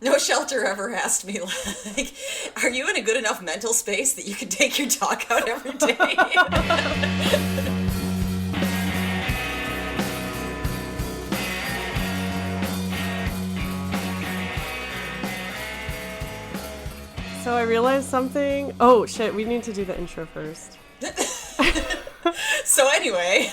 No shelter ever asked me, like, are you in a good enough mental space that you can take your dog out every day? So I realized something. Oh, shit, we need to do the intro first. So anyway.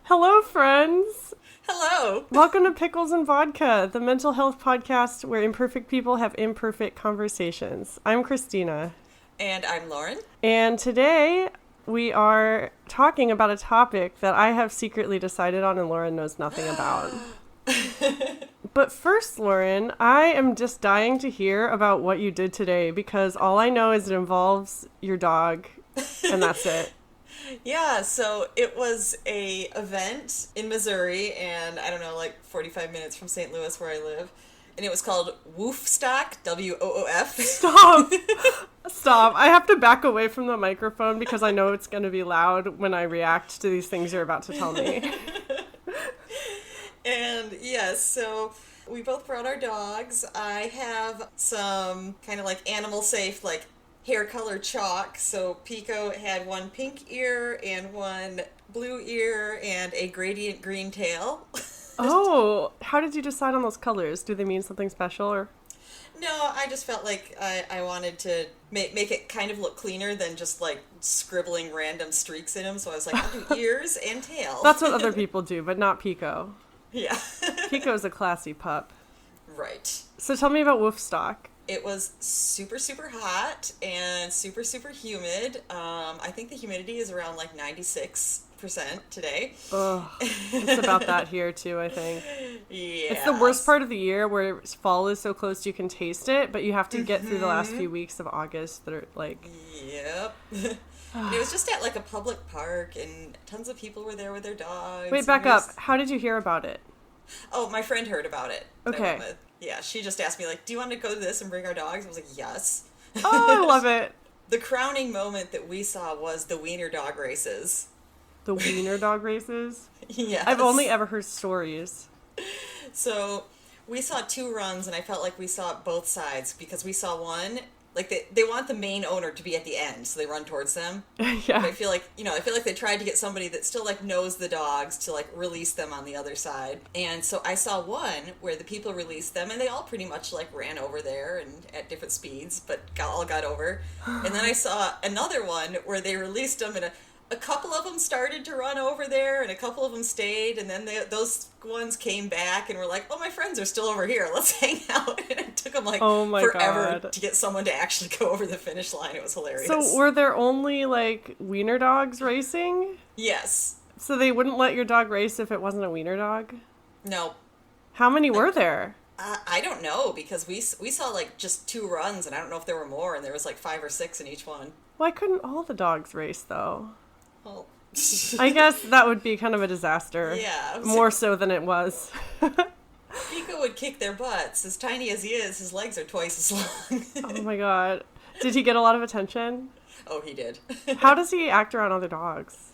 Hello, friends. Hello. Welcome to Pickles and Vodka, the mental health podcast where imperfect people have imperfect conversations. I'm Christina. And I'm Lauren. And today we are talking about a topic that I have secretly decided on and Lauren knows nothing about. But first, Lauren, I am just dying to hear about what you did today because all I know is it involves your dog, and that's it. Yeah, so it was a event in Missouri, and I don't know, like 45 minutes from St. Louis where I live, and it was called Woofstock, W-O-O-F. Stop. I have to back away from the microphone because I know it's going to be loud when I react to these things you're about to tell me. And yes, so we both brought our dogs. I have some kind of like animal safe, like hair color chalk. So Pico had one pink ear and one blue ear and a gradient green tail. Oh, how did you decide on those colors? Do they mean something special or? No, I just felt like I wanted to make it kind of look cleaner than just like scribbling random streaks in them. So I was like, I'll do ears and tail. That's what other people do, but not Pico. Yeah. Pico's a classy pup. Right. So tell me about Woofstock. It was super, super hot and super, super humid. I think the humidity is around like 96% today. Ugh. It's about that here too, I think. Yeah. It's the worst part of the year where fall is so close you can taste it, but you have to get through the last few weeks of August that are like... Yep. And it was just at like a public park and tons of people were there with their dogs. Wait, back up. How did you hear about it? Oh, my friend heard about it. Okay. Yeah, she just asked me like, do you want to go to this and bring our dogs? I was like, yes. Oh, I love it. The crowning moment that we saw was the wiener dog races. The wiener dog races? Yes. I've only ever heard stories. So we saw two runs, and I felt like we saw both sides because we saw one, like they want the main owner to be at the end, so they run towards them. Yeah. But I feel like they tried to get somebody that still like knows the dogs to like release them on the other side. And so I saw one where the people released them, and they all pretty much like ran over there and at different speeds, but all got over. And then I saw another one where they released them, and a couple of them started to run over there, and a couple of them stayed, and then those ones came back and were like, oh, my friends are still over here, let's hang out. And it took them like forever to get someone to actually go over the finish line. It was hilarious. So were there only like wiener dogs racing? Yes. So they wouldn't let your dog race if it wasn't a wiener dog? No. How many were there? I don't know, because we saw like just two runs, and I don't know if there were more, and there was like 5 or 6 in each one. Why couldn't all the dogs race though? Well, I guess that would be kind of a disaster. Yeah. More so than it was. Pico would kick their butts. As tiny as he is, his legs are twice as long. Oh my god. Did he get a lot of attention? Oh, he did. How does he act around other dogs?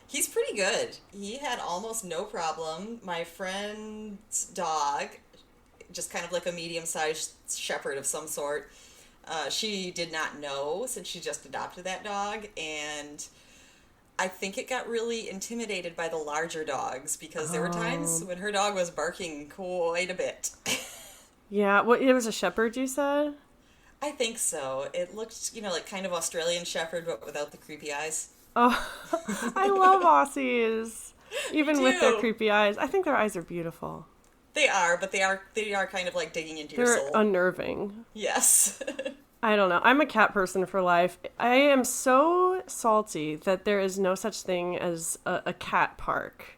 He's pretty good. He had almost no problem. My friend's dog, just kind of like a medium-sized shepherd of some sort, she did not know since she just adopted that dog, and I think it got really intimidated by the larger dogs because there were times when her dog was barking quite a bit. Yeah, it was a shepherd, you said? I think so. It looked, like kind of Australian shepherd, but without the creepy eyes. Oh, I love Aussies. Even with their too. creepy eyes. I think their eyes are beautiful. They are, but they are kind of like digging into your soul. They're unnerving. Yes. I don't know. I'm a cat person for life. I am so salty that there is no such thing as a cat park.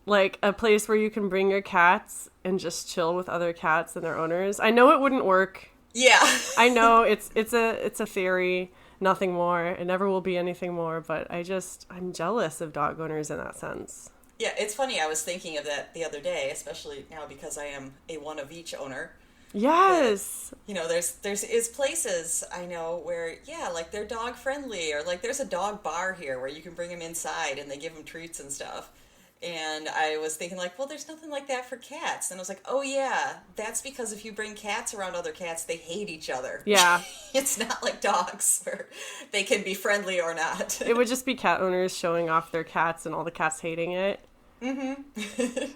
Like a place where you can bring your cats and just chill with other cats and their owners. I know it wouldn't work. Yeah. I know it's a theory, nothing more. It never will be anything more, but I'm jealous of dog owners in that sense. Yeah, it's funny. I was thinking of that the other day, especially now because I am a one of each owner. Yes. There's places I know where, like they're dog friendly, or like there's a dog bar here where you can bring them inside and they give them treats and stuff. And I was thinking like, well, there's nothing like that for cats. And I was like, oh yeah, that's because if you bring cats around other cats, they hate each other. Yeah. It's not like dogs where they can be friendly or not. It would just be cat owners showing off their cats and all the cats hating it. Mm-hmm.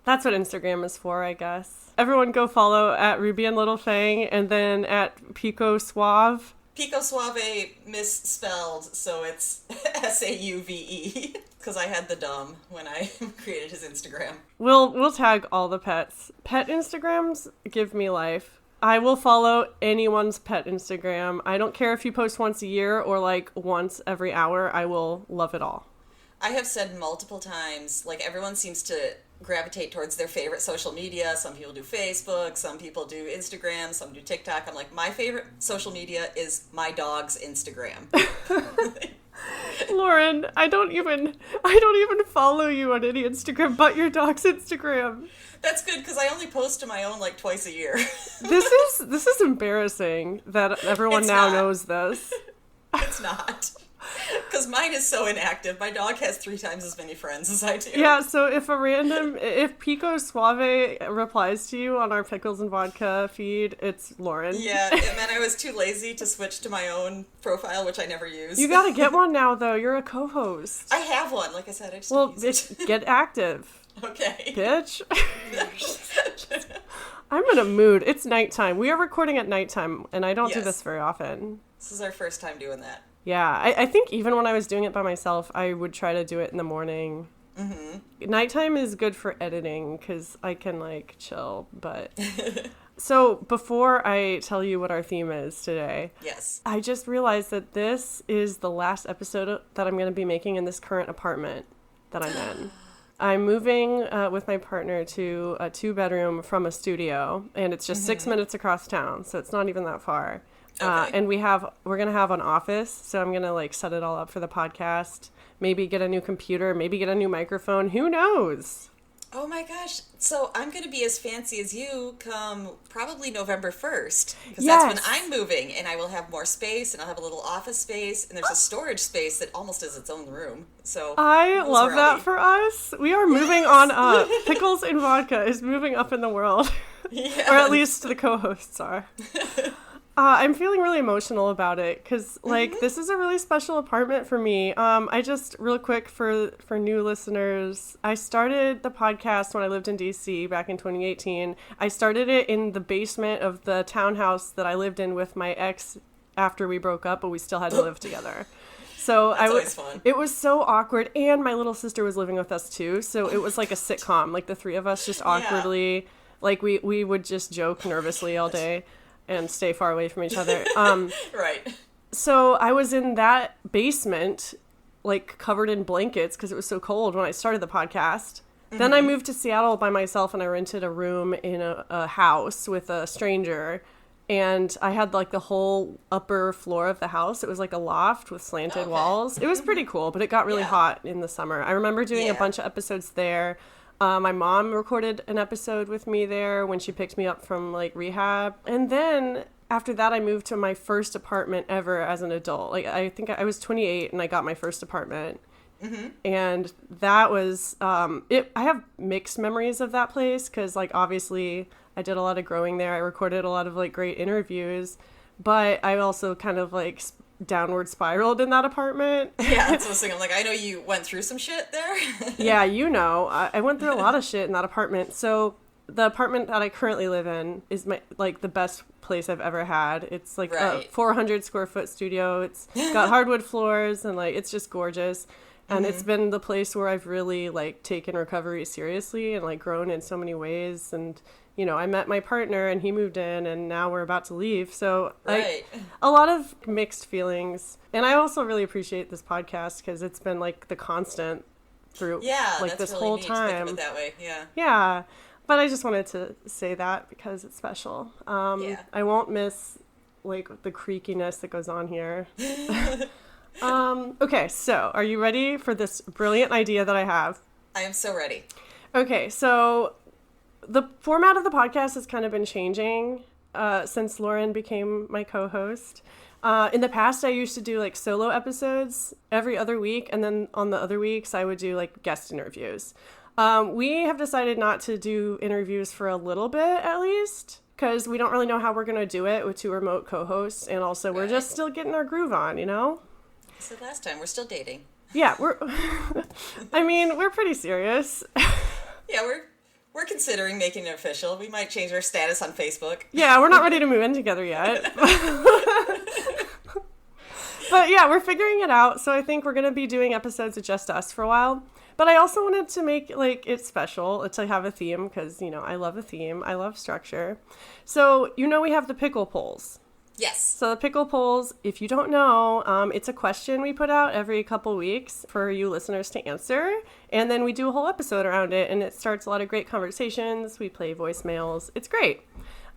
That's what Instagram is for, I guess. Everyone go follow at Ruby and Little Fang and then at Pico Suave. Pico Suave misspelled, so it's Sauve, because I had the dumb when I created his Instagram. We'll tag all the pets. Pet Instagrams give me life. I will follow anyone's pet Instagram. I don't care if you post once a year or like once every hour. I will love it all. I have said multiple times, like everyone seems to gravitate towards their favorite social media. Some people do Facebook, some people do Instagram, some do TikTok. I'm like, my favorite social media is my dog's Instagram. Lauren, I don't even follow you on any Instagram but your dog's Instagram. That's good because I only post to my own like twice a year. This is embarrassing that everyone knows this. It's not. Because mine is so inactive. My dog has 3 times as many friends as I do. Yeah, so if Pico Suave replies to you on our Pickles and Vodka feed, it's Lauren. Yeah, it meant I was too lazy to switch to my own profile, which I never use. You gotta get one now, though. You're a co-host. I have one, like I said. I just don't use it. Get active. Okay. Bitch. I'm in a mood. It's nighttime. We are recording at nighttime, and I don't do this very often. This is our first time doing that. Yeah, I think even when I was doing it by myself, I would try to do it in the morning. Mm-hmm. Nighttime is good for editing because I can, like, chill, but... So, before I tell you what our theme is today... Yes. I just realized that this is the last episode that I'm going to be making in this current apartment that I'm in. I'm moving with my partner to a 2-bedroom from a studio, and it's just 6 minutes across town, so it's not even that far. Okay. And we're going to have an office, so I'm going to like set it all up for the podcast, maybe get a new computer, maybe get a new microphone. Who knows? Oh my gosh. So I'm going to be as fancy as you come probably November 1st, because that's when I'm moving, and I will have more space, and I'll have a little office space, and there's a storage space that almost is its own room. So I love that for us. We are moving on up. Pickles and Vodka is moving up in the world. Yes. Or at least the co-hosts are. I'm feeling really emotional about it because, like, this is a really special apartment for me. I just, real quick, for new listeners, I started the podcast when I lived in D.C. back in 2018. I started it in the basement of the townhouse that I lived in with my ex after we broke up, but we still had to live together. So always fun. It was so awkward, and my little sister was living with us too, so it was like a sitcom, like the 3 of us just awkwardly, like we would just joke nervously all day. And stay far away from each other. Right. So I was in that basement, like covered in blankets because it was so cold when I started the podcast. Mm-hmm. Then I moved to Seattle by myself and I rented a room in a house with a stranger. And I had like the whole upper floor of the house. It was like a loft with slanted walls. It was pretty cool, but it got really hot in the summer. I remember doing a bunch of episodes there. My mom recorded an episode with me there when she picked me up from like rehab. And then after that, I moved to my first apartment ever as an adult. Like I think I was 28 and I got my first apartment. Mm-hmm. And that was, I have mixed memories of that place because like obviously I did a lot of growing there. I recorded a lot of like great interviews, but I also kind of like downward spiraled in that apartment. Yeah, that's what I was thinking. I'm like, I know you went through some shit there. Yeah, you know, I went through a lot of shit in that apartment. So the apartment that I currently live in is my like the best place I've ever had. It's like a 400 square foot studio. It's got hardwood floors and like it's just gorgeous. And it's been the place where I've really like taken recovery seriously and like grown in so many ways. And you know, I met my partner and he moved in and now we're about to leave. So a lot of mixed feelings. And I also really appreciate this podcast because it's been like the constant through like this really whole neat time. To think of it that way. Yeah. Yeah. But I just wanted to say that because it's special. I won't miss like the creakiness that goes on here. Okay, so are you ready for this brilliant idea that I have? I am so ready. Okay, so the format of the podcast has kind of been changing since Lauren became my co-host. In the past, I used to do like solo episodes every other week, and then on the other weeks, I would do like guest interviews. We have decided not to do interviews for a little bit, at least, because we don't really know how we're going to do it with 2 remote co-hosts, and also we're just still getting our groove on, you know? I said last time, we're still dating. Yeah, I mean, we're pretty serious. Yeah, we're considering making it official. We might change our status on Facebook. Yeah, we're not ready to move in together yet. But yeah, we're figuring it out. So I think we're going to be doing episodes of just us for a while. But I also wanted to make like it special to have a theme because, you know, I love a theme. I love structure. So, you know, we have the pickle polls. Yes. So the pickle polls, if you don't know, it's a question we put out every couple weeks for you listeners to answer. And then we do a whole episode around it, and it starts a lot of great conversations. We play voicemails. It's great.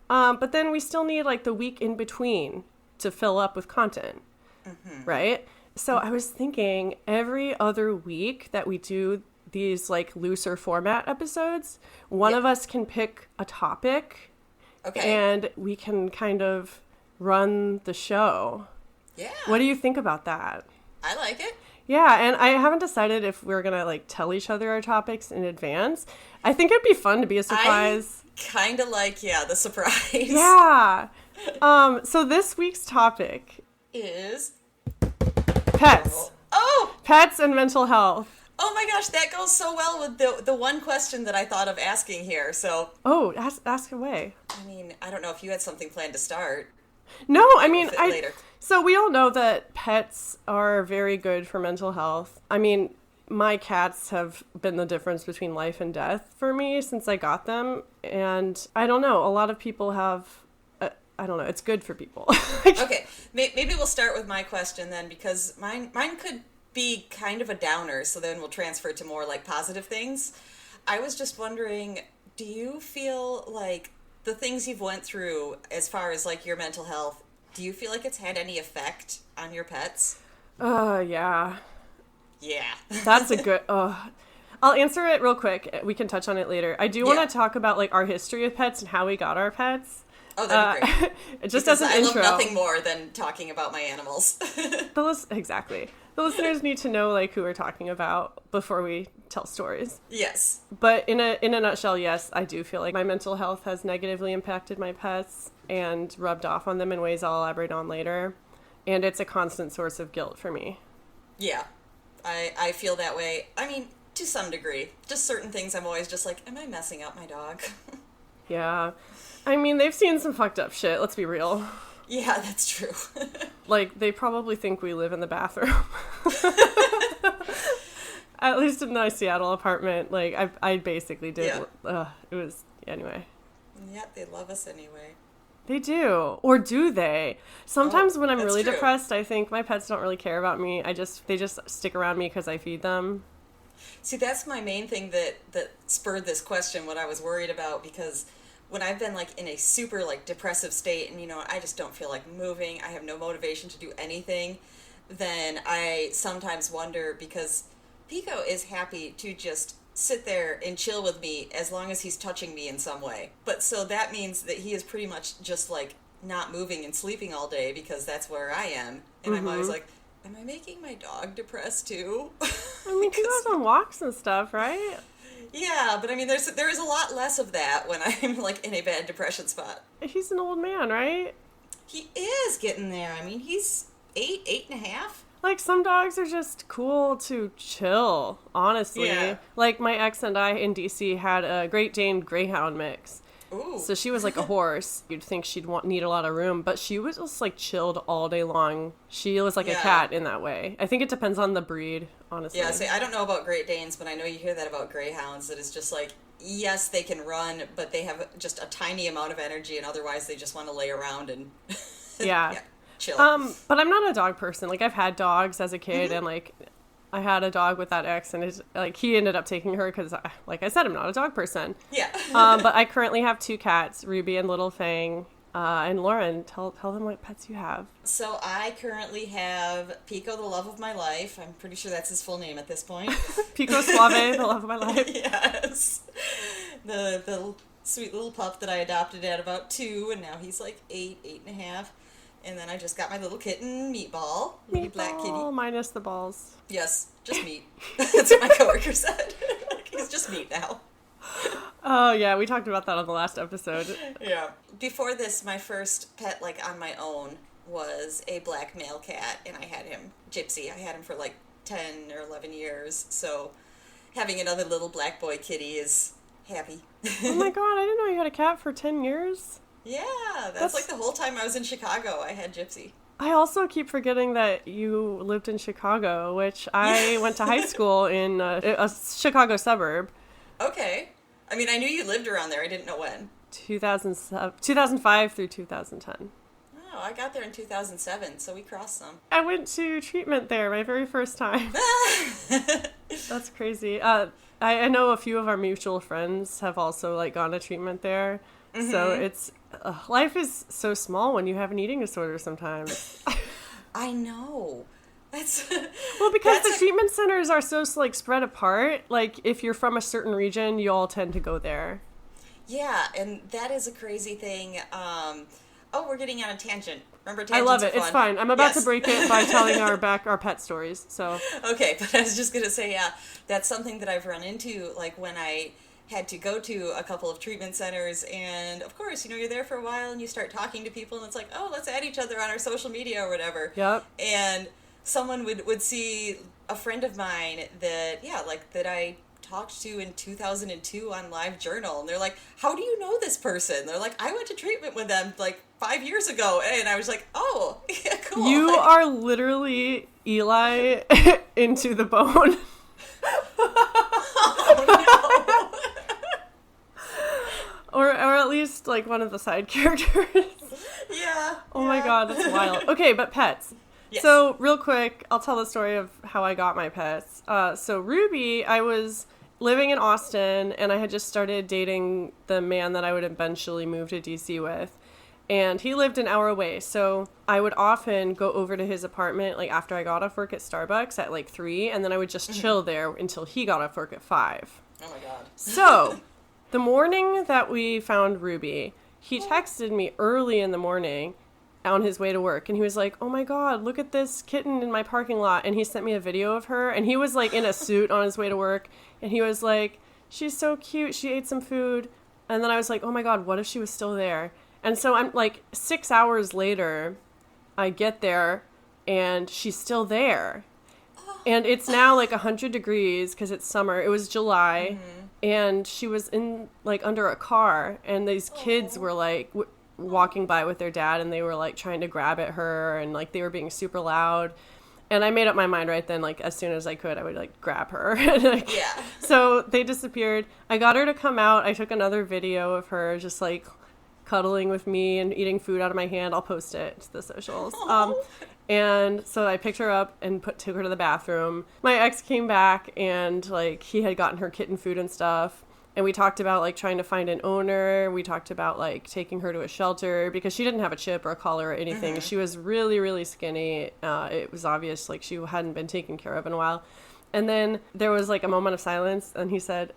But then we still need like the week in between to fill up with content, right? So I was thinking every other week that we do these like looser format episodes, one of us can pick a topic, and we can kind of run the show. Yeah. What do you think about that? I like it. Yeah, and I haven't decided if we're going to like tell each other our topics in advance. I think it'd be fun to be a surprise. Kind of like, the surprise. Yeah. So this week's topic is pets. Oh! Pets and mental health. Oh my gosh, that goes so well with the one question that I thought of asking here. So. Oh, ask away. I mean, I don't know if you had something planned to start. No, I mean, later. So we all know that pets are very good for mental health. I mean, my cats have been the difference between life and death for me since I got them. And I don't know, a lot of people have, I don't know, it's good for people. Okay, maybe we'll start with my question then, because mine could be kind of a downer, so then we'll transfer to more like positive things. I was just wondering, do you feel like the things you've went through as far as like your mental health, do you feel like it's had any effect on your pets? Yeah. Yeah. That's a good, I'll answer it real quick. We can touch on it later. I do want to talk about like our history with pets and how we got our pets. Oh, that'd be great. Just as an intro. I love nothing more than talking about my animals. Exactly. The listeners need to know like who we're talking about before we tell stories. Yes. But in a nutshell, yes, I do feel like my mental health has negatively impacted my pets and rubbed off on them in ways I'll elaborate on later. And it's a constant source of guilt for me. Yeah. I feel that way. I mean, to some degree. Just certain things I'm always just like, am I messing up my dog? Yeah. I mean, they've seen some fucked up shit, let's be real. Yeah, that's true. Like, they probably think we live in the bathroom. At least in my Seattle apartment, like, I basically did. Yeah. It was, anyway. Yeah, they love us anyway. They do. Or do they? Sometimes when I'm really true. depressed, I think my pets don't really care about me. They just stick around me because I feed them. See, that's my main thing that spurred this question, what I was worried about, because when I've been like in a super like depressive state and, you know, I just don't feel like moving, I have no motivation to do anything, then I sometimes wonder, because Pico is happy to just sit there and chill with me as long as he's touching me in some way. But so that means that he is pretty much just like not moving and sleeping all day because that's where I am. And I'm always like, am I making my dog depressed too? I mean, he goes on walks and stuff, right? Yeah, but I mean, there is a lot less of that when I'm like in a bad depression spot. He's an old man, right? He is getting there. I mean, he's 8.5. Like, some dogs are just cool to chill, honestly. Yeah. Like, my ex and I in DC had a Great Dane Greyhound mix. Ooh. So she was like a horse. You'd think she'd need a lot of room, but she was just like chilled all day long. She was like a cat in that way. I think it depends on the breed, honestly. Yeah, see, I don't know about Great Danes, but I know you hear that about Greyhounds, that it's just like, yes, they can run, but they have just a tiny amount of energy, and otherwise they just want to lay around and yeah, chill. But I'm not a dog person. Like, I've had dogs as a kid, and like, I had a dog with that ex, and it's like he ended up taking her because, like I said, I'm not a dog person. Yeah. But I currently have 2 cats, Ruby and Little Fang. And Lauren, tell them what pets you have. So I currently have Pico, the love of my life. I'm pretty sure that's his full name at this point. Pico Suave, the love of my life. Yes. The sweet little pup that I adopted at about 2, and now he's like 8.5. And then I just got my little kitten, Meatball, wee black kitty. Minus the balls. Yes, just meat. That's what my coworker said. He's just meat now. Oh, yeah, we talked about that on the last episode. Yeah. Before this, my first pet, like, on my own was a black male cat, and I had him, Gypsy. I had him for, like, 10 or 11 years, so having another little black boy kitty is happy. Oh, my God, I didn't know you had a cat for 10 years. Yeah, that's like the whole time I was in Chicago, I had Gypsy. I also keep forgetting that you lived in Chicago, which I went to high school in a Chicago suburb. Okay. I mean, I knew you lived around there. I didn't know when. 2005 through 2010. Oh, I got there in 2007, so we crossed some. I went to treatment there my very first time. That's crazy. I know a few of our mutual friends have also, like, gone to treatment there. Mm-hmm. So it's... life is so small when you have an eating disorder sometimes. I know. That's well, because the treatment centers are so, like, spread apart. Like, if you're from a certain region, you all tend to go there. Yeah, and that is a crazy thing. We're getting on a tangent. Remember, tangents I love it. are fun. It's fine. I'm about to break it by telling our pet stories. So okay, but I was just gonna say, yeah, that's something that I've run into, like, when I had to go to a couple of treatment centers, and of course, you're there for a while and you start talking to people and it's like, oh, let's add each other on our social media or whatever. Yep. And someone would see a friend of mine that I talked to in 2002 on LiveJournal, and they're like, how do you know this person? They're like, I went to treatment with them like 5 years ago, and I was like, oh, yeah, cool. You are literally Eli into the bone. Oh, no. Or at least, like, one of the side characters. Yeah. Oh my God, that's wild. Okay, but pets. Yes. So, real quick, I'll tell the story of how I got my pets. So, Ruby, I was living in Austin, and I had just started dating the man that I would eventually move to DC with. And he lived an hour away, so I would often go over to his apartment, like, after I got off work at Starbucks at, like, 3, and then I would just chill there until he got off work at 5. Oh my God. So, the morning that we found Ruby, he texted me early in the morning on his way to work, and he was like, oh my God, look at this kitten in my parking lot, and he sent me a video of her, and he was, like, in a suit on his way to work, and he was like, she's so cute, she ate some food, and then I was like, oh my God, what if she was still there? And so I'm, like, 6 hours later, I get there, and she's still there, and it's now, like, 100 degrees, because it's summer, it was July, and she was in, like, under a car, and these kids were, like, walking by with their dad, and they were, like, trying to grab at her, and, like, they were being super loud, and I made up my mind right then, like, as soon as I could, I would, like, grab her. Like, yeah. So they disappeared. I got her to come out. I took another video of her just, like, cuddling with me and eating food out of my hand. I'll post it to the socials. And so I picked her up and took her to the bathroom. My ex came back, and, like, he had gotten her kitten food and stuff. And we talked about, like, trying to find an owner. We talked about, like, taking her to a shelter because she didn't have a chip or a collar or anything. She was really, really skinny. It was obvious, like, she hadn't been taken care of in a while. And then there was, like, a moment of silence, and he said,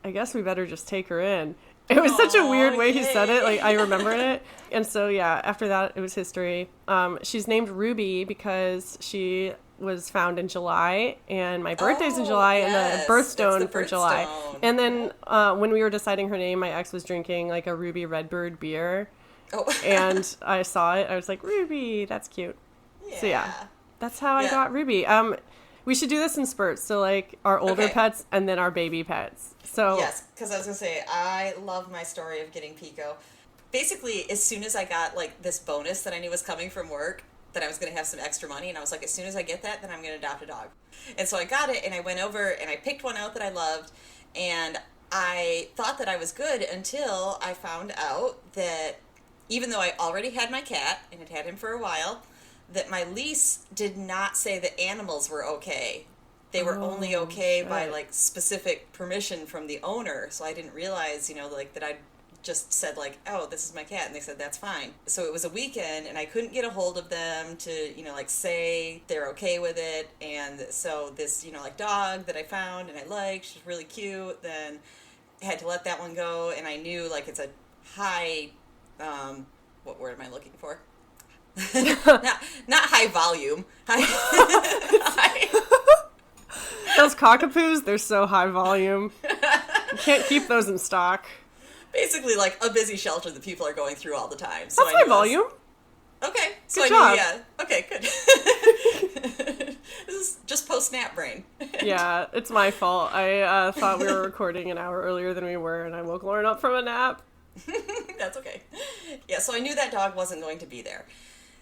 I guess we better just take her in. It was such a weird way he said it. Like, I remembered it. And so, yeah, after that, it was history. She's named Ruby because she was found in July, and my birthday's in July, and the birthstone for July. And then when we were deciding her name, my ex was drinking, like, a Ruby Redbird beer. And I saw it. I was like, Ruby, that's cute. Yeah. So, yeah, that's how I got Ruby. We should do this in spurts. So, like, our older pets and then our baby pets. So yes, because I was going to say, I love my story of getting Pico. Basically, as soon as I got, like, this bonus that I knew was coming from work, that I was going to have some extra money, and I was like, as soon as I get that, then I'm going to adopt a dog. And so I got it, and I went over, and I picked one out that I loved, and I thought that I was good until I found out that even though I already had my cat, and had had him for a while, that my lease did not say that animals were okay. They were only okay by, like, specific permission from the owner. So I didn't realize, like, that I'd just said, like, oh, this is my cat. And they said, that's fine. So it was a weekend, and I couldn't get a hold of them to, like, say they're okay with it. And so this, like, dog that I found and I liked, she's really cute, then had to let that one go, and I knew, like, it's a high, what word am I looking for? not high volume. Those cockapoos, they're so high volume. You can't keep those in stock. Basically, like, a busy shelter that people are going through all the time. So that's high volume. Okay. So good job. Yeah. Okay, good. This is just post-nap brain. Yeah, it's my fault. I thought we were recording an hour earlier than we were, and I woke Lauren up from a nap. That's okay. Yeah, so I knew that dog wasn't going to be there.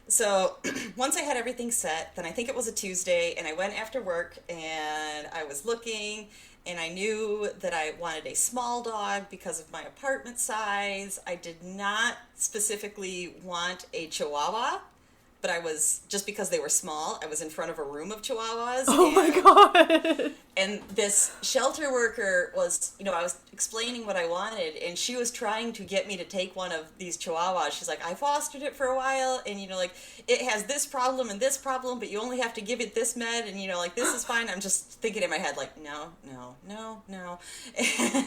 So once I had everything set, then I think it was a Tuesday, and I went after work, and I was looking, and I knew that I wanted a small dog because of my apartment size. I did not specifically want a Chihuahua, but I was, just because they were small, I was in front of a room of Chihuahuas. Oh my God. And this shelter worker was, I was explaining what I wanted, and she was trying to get me to take one of these Chihuahuas. She's like, I fostered it for a while, and, like, it has this problem and this problem, but you only have to give it this med, and, like, this is fine. I'm just thinking in my head, like, no. And,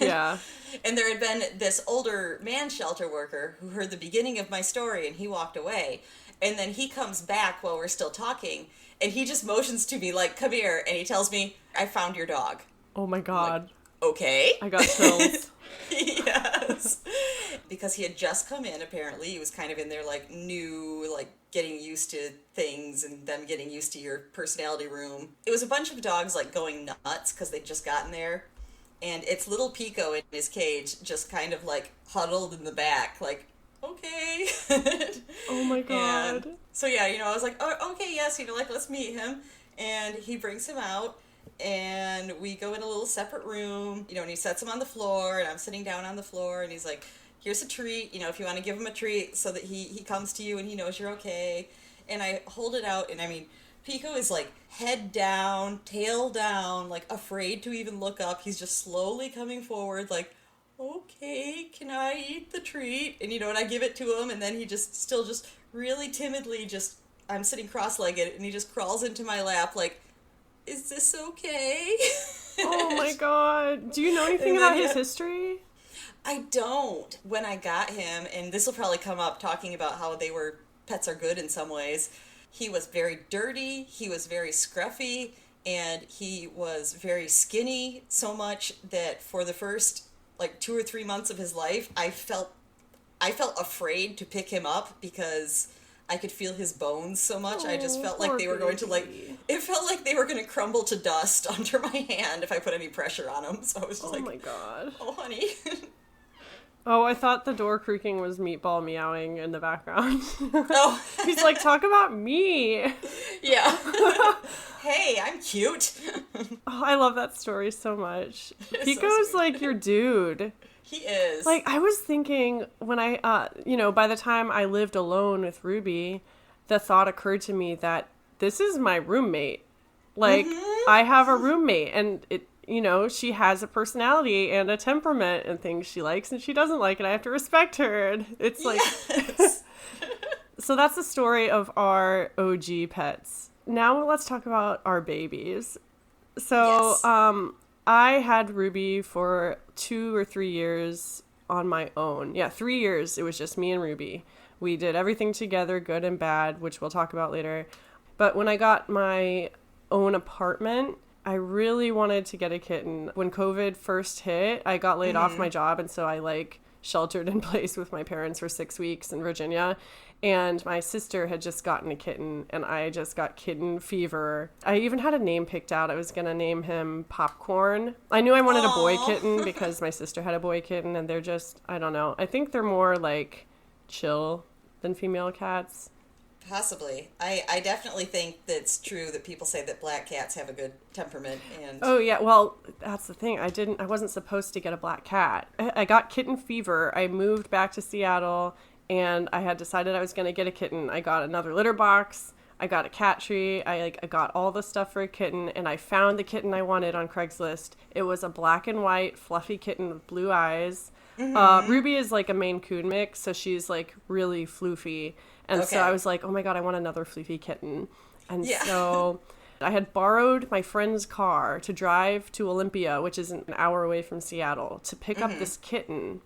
yeah. And there had been this older man shelter worker who heard the beginning of my story, and he walked away. And then he comes back while we're still talking, and he just motions to me, like, come here, and he tells me, I found your dog. Oh my God. Like, okay. I got chills. Yes. Because he had just come in, apparently. He was kind of in there, like, new, like, getting used to things and them getting used to your personality room. It was a bunch of dogs, like, going nuts because they'd just gotten there. And it's little Pico in his cage just kind of, like, huddled in the back, like, okay. Oh my God. And so yeah, I was like, oh, okay, yes, like, let's meet him. And he brings him out, and we go in a little separate room, and he sets him on the floor, and I'm sitting down on the floor, and he's like, here's a treat, if you want to give him a treat so that he comes to you and he knows you're okay. And I hold it out, and I mean, Pico is like head down, tail down, like afraid to even look up. He's just slowly coming forward, like, okay, can I eat the treat? And, and I give it to him, and then he still really timidly I'm sitting cross-legged, and he just crawls into my lap, like, is this okay? Oh my God. Do you know anything about his history? I don't. When I got him, and this will probably come up talking about how pets are good in some ways, he was very dirty, he was very scruffy, and he was very skinny, so much that for the first, like, 2 or 3 months of his life, I felt afraid to pick him up because I could feel his bones so much. I just felt like they were going to, like, it felt like they were going to crumble to dust under my hand if I put any pressure on him. So I was just like, oh my God. Oh, honey. Oh, I thought the door creaking was Meatball meowing in the background. Oh. He's like, talk about me. Yeah. Hey, I'm cute. Oh, I love that story so much. Pico's so like your dude. He is. Like, I was thinking when I, by the time I lived alone with Ruby, the thought occurred to me that this is my roommate. Like, I have a roommate, and she has a personality and a temperament and things she likes and she doesn't like, and I have to respect her. And it's like, yes. So that's the story of our OG pets. Now let's talk about our babies. So, yes. I had Ruby for 2 or 3 years on my own. Yeah, 3 years. It was just me and Ruby. We did everything together, good and bad, which we'll talk about later. But when I got my own apartment, I really wanted to get a kitten. When COVID first hit, I got laid off my job, and so I sheltered in place with my parents for 6 weeks in Virginia. And my sister had just gotten a kitten, and I just got kitten fever. I even had a name picked out. I was going to name him Popcorn. I knew I wanted a boy kitten because my sister had a boy kitten, and they're just, I don't know. I think they're more chill than female cats. Possibly. I definitely think that it's true that people say that black cats have a good temperament. And oh yeah, well, that's the thing. I wasn't supposed to get a black cat. I got kitten fever. I moved back to Seattle, and I had decided I was going to get a kitten. I got another litter box. I got a cat tree. I got all the stuff for a kitten, and I found the kitten I wanted on Craigslist. It was a black and white fluffy kitten with blue eyes. Ruby is a Maine Coon mix, so she's really floofy. And so I was like, oh my God, I want another floofy kitten. And so I had borrowed my friend's car to drive to Olympia, which is an hour away from Seattle, to pick up this kitten.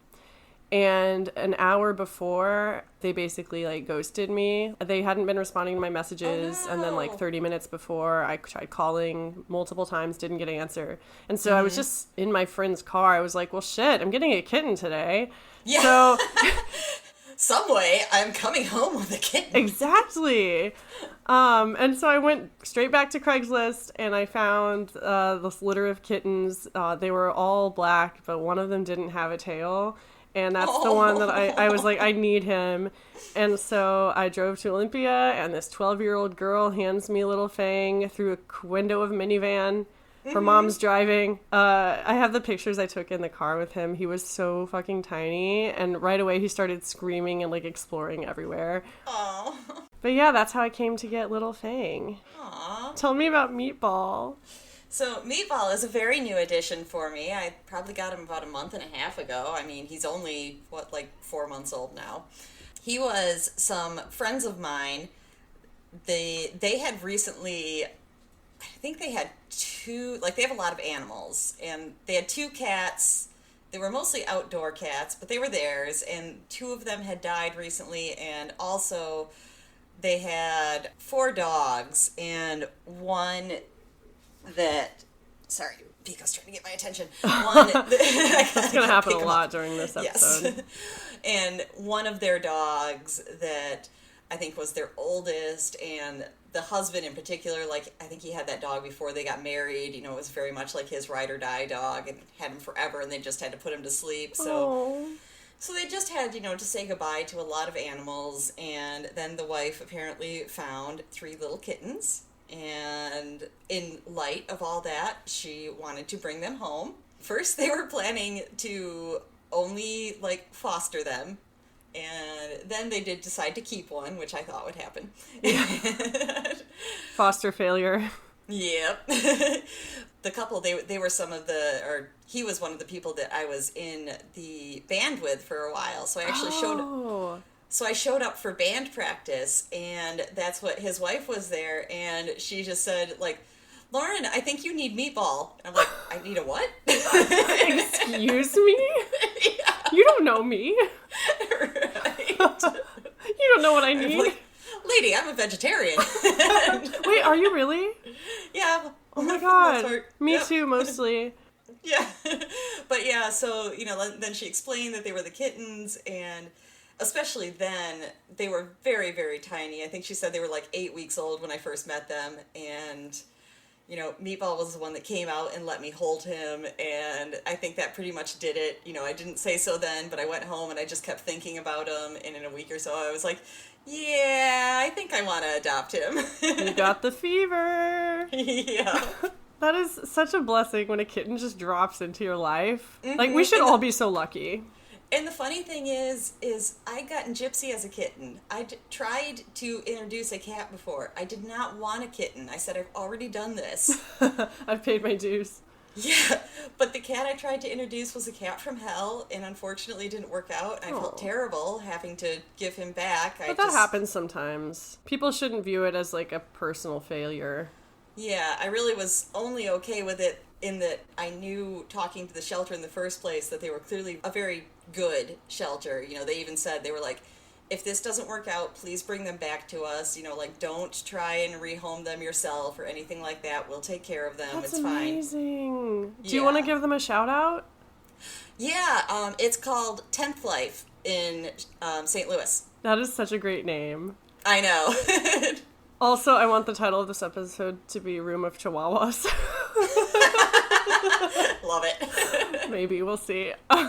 And an hour before, they basically, like, ghosted me. They hadn't been responding to my messages. And then, like, 30 minutes before, I tried calling multiple times, didn't get an answer. And so I was just in my friend's car. I was like, well, shit, I'm getting a kitten today. Yeah. So... Some way, I'm coming home with a kitten. Exactly. And so I went straight back to Craigslist, and I found this litter of kittens. They were all black, but one of them didn't have a tail. And that's the one that I was like, I need him. And so I drove to Olympia, and this 12-year-old girl hands me little Fang through a window of a minivan. Her mom's driving. I have the pictures I took in the car with him. He was so fucking tiny, and right away he started screaming and, like, exploring everywhere. Aww. But yeah, that's how I came to get little Fang. Aww. Tell me about Meatball. So Meatball is a very new addition for me. I probably got him about a month and a half ago. I mean, he's only, 4 months old now. He was some friends of mine. They had recently, I think they had they have a lot of animals. And they had 2 cats. They were mostly outdoor cats, but they were theirs. And 2 of them had died recently. And also, they had 4 dogs and one that, sorry, Pico's trying to get my attention. That's going to happen a lot during this episode. Yes. And one of their dogs that I think was their oldest, and the husband in particular, like, I think he had that dog before they got married. You know, it was very much like his ride or die dog, and had him forever, and they just had to put him to sleep. So they just had, to say goodbye to a lot of animals, and then the wife apparently found 3 little kittens. And in light of all that, she wanted to bring them home. First, they were planning to only, foster them. And then they did decide to keep one, which I thought would happen. Yeah. Foster failure. Yep. The couple, they were he was one of the people that I was in the band with for a while. So I actually showed up for band practice, and that's what his wife was there, and she just said, Lauren, I think you need Meatball. And I'm like, I need a what? Excuse me? Yeah. You don't know me. Right. You don't know what I need. Lady, I'm a vegetarian. Wait, are you really? Yeah. Oh my god. Me too, mostly. Yeah. But yeah, so, then she explained that they were the kittens, and especially then, they were very, very tiny. I think she said they were 8 weeks old when I first met them, and, Meatball was the one that came out and let me hold him, and I think that pretty much did it. I didn't say so then, but I went home and I just kept thinking about him, and in a week or so I was like, yeah, I think I want to adopt him. You got the fever. Yeah. That is such a blessing when a kitten just drops into your life. Mm-hmm. We should all be so lucky. And the funny thing is I got Gypsy as a kitten. I tried to introduce a cat before. I did not want a kitten. I said, I've already done this. I've paid my dues. Yeah, but the cat I tried to introduce was a cat from hell, and unfortunately it didn't work out. I felt terrible having to give him back. But that happens sometimes. People shouldn't view it as a personal failure. Yeah, I really was only okay with it in that I knew, talking to the shelter in the first place, that they were clearly a very good shelter. They even said, they were like, if this doesn't work out, please bring them back to us. Don't try and rehome them yourself or anything like that. We'll take care of them. That's it's fine. Amazing. Do you want to give them a shout out? Yeah, it's called 10th Life in St. Louis. That is such a great name. I know. Also, I want the title of this episode to be Room of Chihuahuas. Love it. Maybe, we'll see. But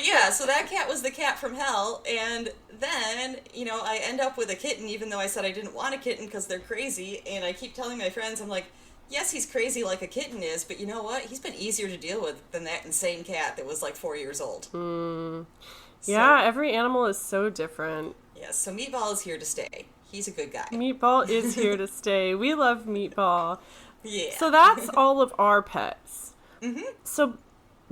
yeah, so that cat was the cat from hell, and then, I end up with a kitten, even though I said I didn't want a kitten because they're crazy, and I keep telling my friends, I'm like, yes, he's crazy like a kitten is, but you know what? He's been easier to deal with than that insane cat that was 4 years old. Yeah, every animal is so different. Yes, so Meatball is here to stay. He's a good guy. Meatball is here to stay. We love Meatball. Yeah. So that's all of our pets. Mm-hmm. So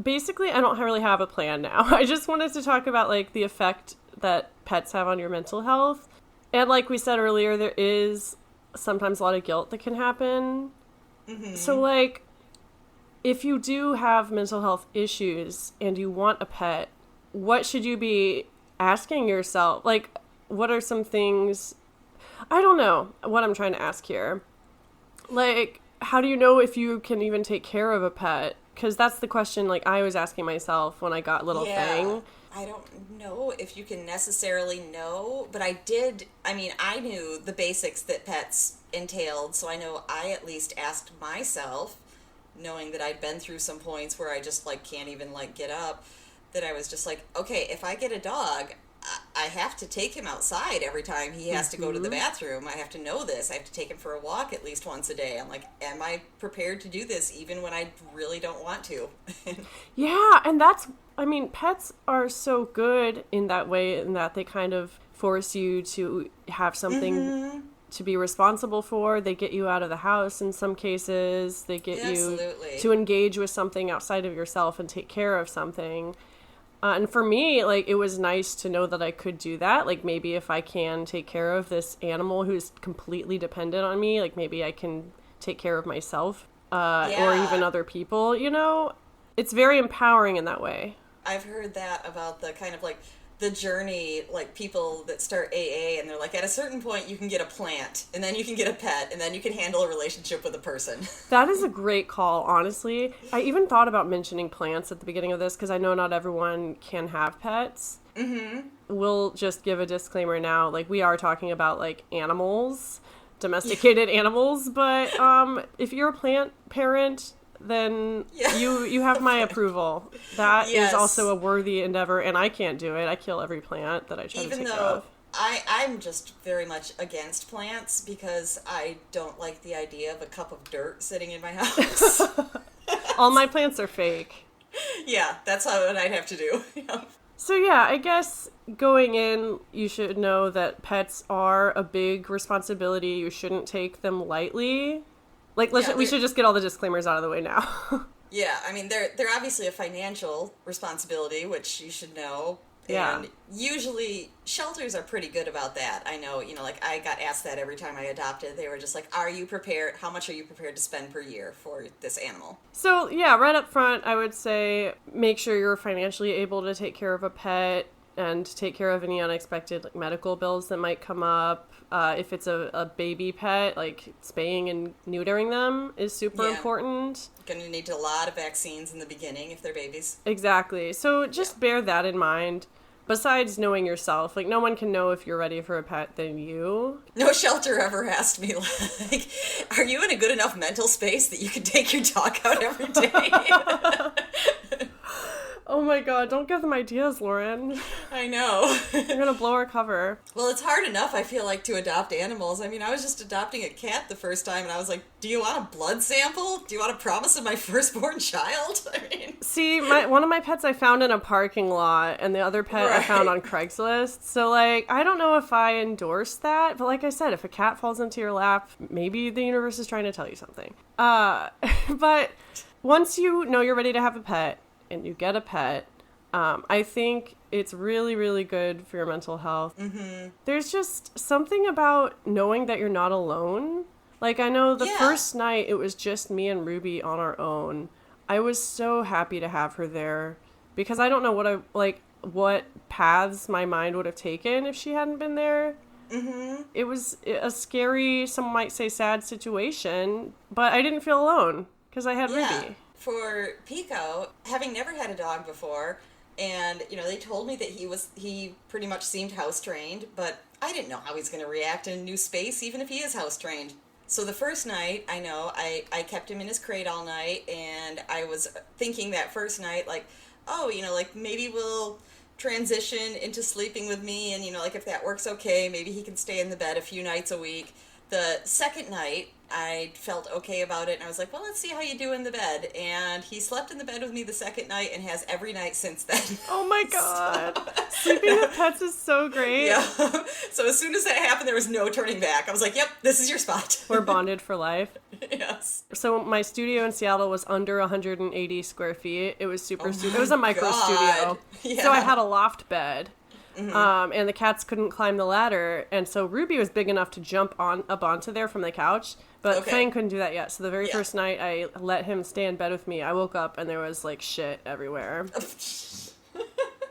basically, I don't really have a plan now. I just wanted to talk about, the effect that pets have on your mental health. And like we said earlier, there is sometimes a lot of guilt that can happen. So, like, if you do have mental health issues and you want a pet, what should you be asking yourself? Like, what are some things... I don't know what I'm trying to ask here. Like, how do you know if you can even take care of a pet? Because that's the question, like, I was asking myself when I got Little Fang. I don't know if you can necessarily know, but I knew the basics that pets entailed, so I know I at least asked myself, knowing that I'd been through some points where I just, like, can't even, like, get up, that I was just like, okay, if I get a dog, I have to take him outside every time he has to go to the bathroom. I have to know this. I have to take him for a walk at least once a day. I'm like, am I prepared to do this even when I really don't want to? Yeah, and that's, I mean, pets are so good in that way, in that they kind of force you to have something to be responsible for. They get you out of the house in some cases. They get you to engage with something outside of yourself and take care of something. And for me, like, it was nice to know that I could do that. Like, maybe if I can take care of this animal who's completely dependent on me, like, maybe I can take care of myself or even other people, you know? It's very empowering in that way. I've heard that about the kind of, like, the journey, like, people that start AA, and they're like, at a certain point, you can get a plant, and then you can get a pet, and then you can handle a relationship with a person. That is a great call, honestly. I even thought about mentioning plants at the beginning of this, because I know not everyone can have pets. We'll just give a disclaimer now. Like, we are talking about, like, animals, domesticated animals, but if you're a plant parent... then you have my approval. That is also a worthy endeavor, and I can't do it. I kill every plant that I try to take care of. I'm just very much against plants because I don't like the idea of a cup of dirt sitting in my house. All my plants are fake. Yeah, that's what I'd have to do. So yeah, I guess going in, you should know that pets are a big responsibility. You shouldn't take them lightly. Like, we should just get all the disclaimers out of the way now. Yeah, I mean, they're obviously a financial responsibility, which you should know. Yeah. And usually, shelters are pretty good about that. I know, like, I got asked that every time I adopted. They were just like, how much are you prepared to spend per year for this animal? So, yeah, right up front, I would say make sure you're financially able to take care of a pet and take care of any unexpected, like, medical bills that might come up. If it's a baby pet, like, spaying and neutering them is super important. Going to need a lot of vaccines in the beginning if they're babies. Exactly. So just bear that in mind. Besides knowing yourself, like, no one can know if you're ready for a pet than you. No shelter ever asked me, like, are you in a good enough mental space that you can take your dog out every day? Oh my god, don't give them ideas, Lauren. I know. You're gonna blow our cover. Well, it's hard enough, I feel like, to adopt animals. I mean, I was just adopting a cat the first time, and I was like, do you want a blood sample? Do you want a promise of my firstborn child? I mean... See, one of my pets I found in a parking lot, and the other pet I found on Craigslist. So, like, I don't know if I endorse that, but like I said, if a cat falls into your lap, maybe the universe is trying to tell you something. But once you know you're ready to have a pet, and you get a pet, I think it's really, really good for your mental health. Mm-hmm. There's just something about knowing that you're not alone. Like, I know the first night it was just me and Ruby on our own. I was so happy to have her there because I don't know what paths my mind would have taken if she hadn't been there. Mm-hmm. It was a scary, some might say sad situation, but I didn't feel alone because I had Ruby. For Pico, having never had a dog before, and, they told me that he pretty much seemed house-trained, but I didn't know how he's going to react in a new space, even if he is house-trained. So the first night, I kept him in his crate all night, and I was thinking that first night, like, maybe we'll transition into sleeping with me, and, if that works okay, maybe he can stay in the bed a few nights a week. The second night, I felt okay about it, and I was like, well, let's see how you do in the bed. And he slept in the bed with me the second night and has every night since then. Oh my god. Sleeping with pets is so great. Yeah. So as soon as that happened, there was no turning back. I was like, yep, this is your spot. We're bonded for life. Yes. So my studio in Seattle was under 180 square feet. It was it was a micro studio. Yeah. So I had a loft bed. And the cats couldn't climb the ladder. And so Ruby was big enough to jump up onto there from the couch. But Fang couldn't do that yet. So the very first night I let him stay in bed with me, I woke up and there was, like, shit everywhere.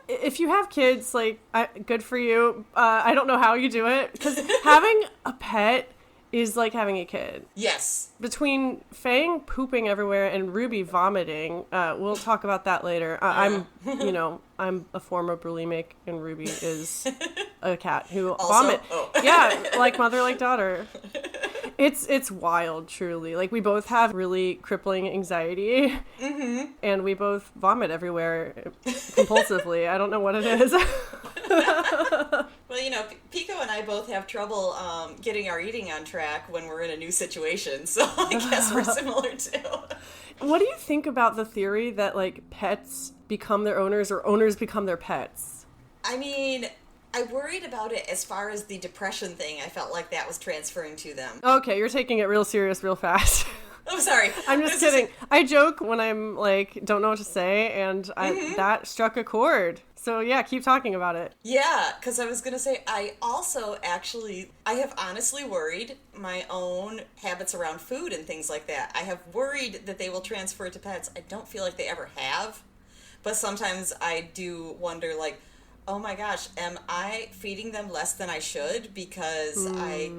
If you have kids, like, good for you. I don't know how you do it. Because having a pet is like having a kid. Yes. Between Fang pooping everywhere and Ruby vomiting, we'll talk about that later. I'm a form of bulimic, and Ruby is a cat who vomit. Oh. Yeah, like mother, like daughter. It's wild, truly. Like, we both have really crippling anxiety, and we both vomit everywhere compulsively. I don't know what it is. Well, Pico and I both have trouble getting our eating on track when we're in a new situation, so I guess we're similar too. What do you think about the theory that, like, pets become their owners or owners become their pets? I mean, I worried about it as far as the depression thing. I felt like that was transferring to them. Okay, you're taking it real serious real fast. I'm sorry. I'm just kidding. I joke when I'm, like, don't know what to say, and that struck a chord. So, yeah, keep talking about it. Yeah, because I was going to say, I have honestly worried my own habits around food and things like that. I have worried that they will transfer to pets. I don't feel like they ever have. But sometimes I do wonder, like, oh my gosh, am I feeding them less than I should because I,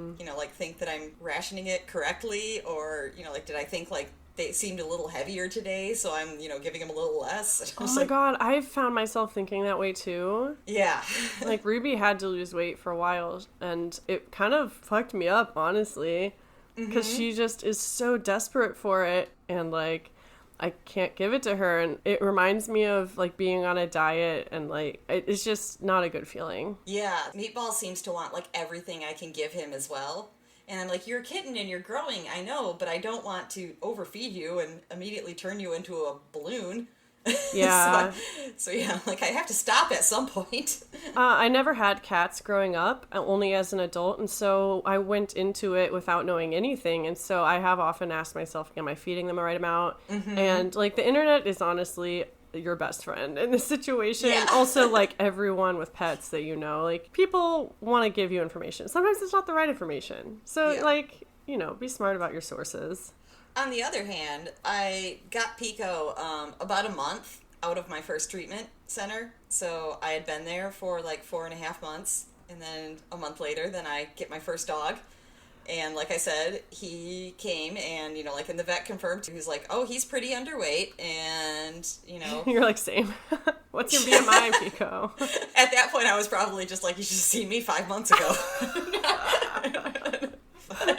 think that I'm rationing it correctly? Or, did I think, like, they seemed a little heavier today, so I'm, giving them a little less? Oh my God, I've found myself thinking that way too. Yeah. Like, Ruby had to lose weight for a while, and it kind of fucked me up, honestly. Because she just is so desperate for it, and, like, I can't give it to her, and it reminds me of, like, being on a diet, and, like, it's just not a good feeling. Yeah, Meatball seems to want, like, everything I can give him as well. And I'm like, you're a kitten and you're growing, I know, but I don't want to overfeed you and immediately turn you into a balloon. Yeah. so yeah, like, I have to stop at some point. I never had cats growing up, only as an adult, and so I went into it without knowing anything, and so I have often asked myself, am I feeding them the right amount? And, like, the internet is honestly your best friend in this situation. Yeah. Also, like, everyone with pets that like, people want to give you information. Sometimes it's not the right information. So, like, be smart about your sources. On the other hand, I got Pico about a month out of my first treatment center. So I had been there for like 4.5 months. And then a month later, then I get my first dog. And like I said, he came and, like, and the vet confirmed, he was like, oh, he's pretty underweight. And, You're like, same. What's your BMI, Pico? At that point, I was probably just like, you should have seen me 5 months ago.